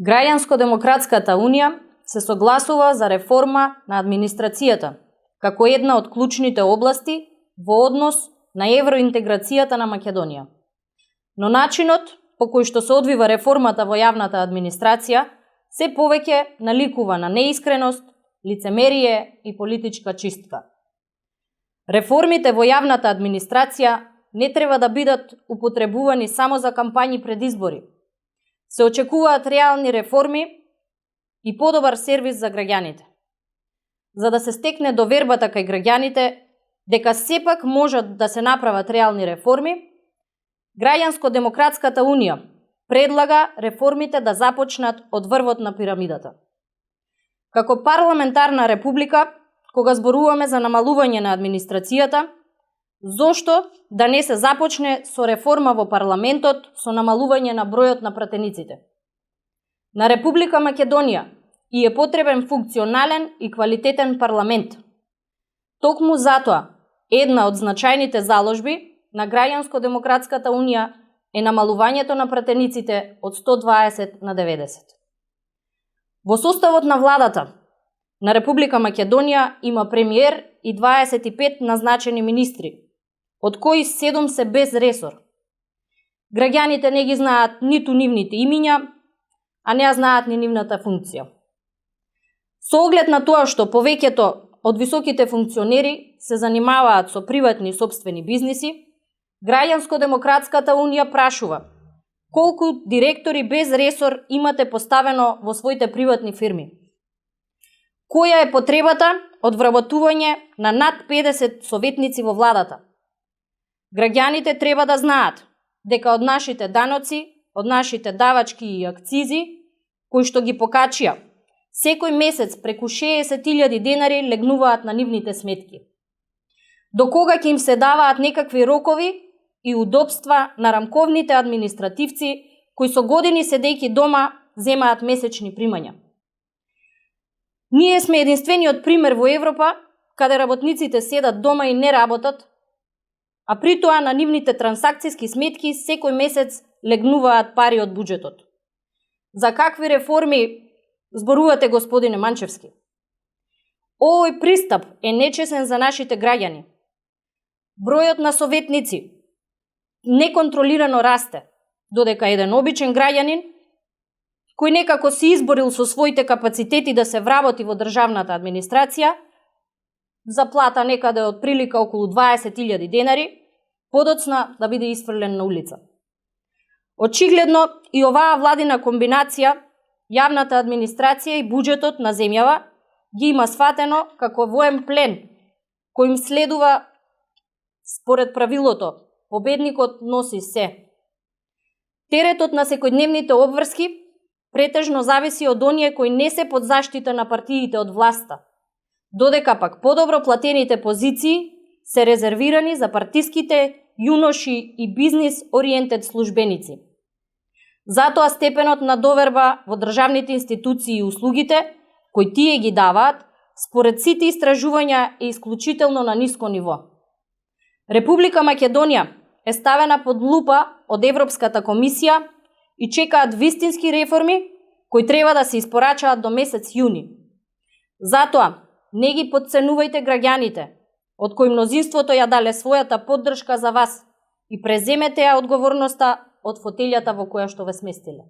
Граѓанско-демократската унија се согласува за реформа на администрацијата како една од клучните области во однос на евроинтеграцијата на Македонија. Но начинот по кој што се одвива реформата во јавната администрација се повеќе наликува на неискреност, лицемерие и политичка чистка. Реформите во јавната администрација не треба да бидат употребувани само за кампањи пред избори. Се очекуваат реални реформи и подобар сервис за граѓаните. За да се стекне довербата кај граѓаните дека сепак можат да се направат реални реформи, Граѓанско-демократската унија предлага реформите да започнат од врвот на пирамидата. Како парламентарна република, кога зборуваме за намалување на администрацијата, зошто да не се започне со реформа во парламентот со намалување на бројот на пратениците? На Република Македонија и е потребен функционален и квалитетен парламент. Токму затоа, една од значајните заложби на Граѓанско-демократската унија е намалувањето на пратениците од 120 на 90. Во составот на владата на Република Македонија има премиер и 25 назначени министри, од кои 7 се без ресор. Граѓаните не ги знаат ниту нивните имиња, а не ја знаат ни нивната функција. Со оглед на тоа што повеќето од високите функционери се занимаваат со приватни сопствени бизниси, Граѓанско-демократската унија прашува колку директори без ресор имате поставено во своите приватни фирми? Која е потребата од вработување на над 50 советници во владата? Граѓаните треба да знаат дека од нашите даноци, од нашите давачки и акцизи, кои што ги покачија, секој месец преку 60.000 денари легнуваат на нивните сметки. До кога ќе им се даваат некакви рокови и удобства на рамковните административци кои со години седејќи дома земаат месечни примања? Ние сме единствениот пример во Европа каде работниците седат дома и не работат, а при тоа на нивните трансакцијски сметки секој месец легнуваат пари од буџетот. За какви реформи зборувате, господине Манчевски? Овој пристап е нечесен за нашите граѓани. Бројот на советници неконтролирано расте, додека еден обичен граѓанин, кој некако се изборил со своите капацитети да се вработи во државната администрација, за плата некаде од прилика околу 20.000 денари, подоцна да биде исфрлен на улица. Очигледно и оваа владина комбинација, јавната администрација и буџетот на земјава ги има сватено како воен плен, кој им следува според правилото победникот носи се. Теретот на секојдневните обврски претежно зависи од оние кои не се под заштита на партиите од власта, додека пак подобро платените позиции се резервирани за партиските јуноши и бизнис-ориентед службеници. Затоа степенот на доверба во државните институции и услугите, кои тие ги даваат, според сите истражувања е исклучително на ниско ниво. Република Македонија е ставена под лупа од Европската комисија и чекаат вистински реформи кои треба да се испорачаат до месец јуни. Затоа не ги потценувајте граѓаните, од кои мнозинството ја дале својата поддршка за вас и преземете ја одговорноста од фотелјата во која што ве сместиле.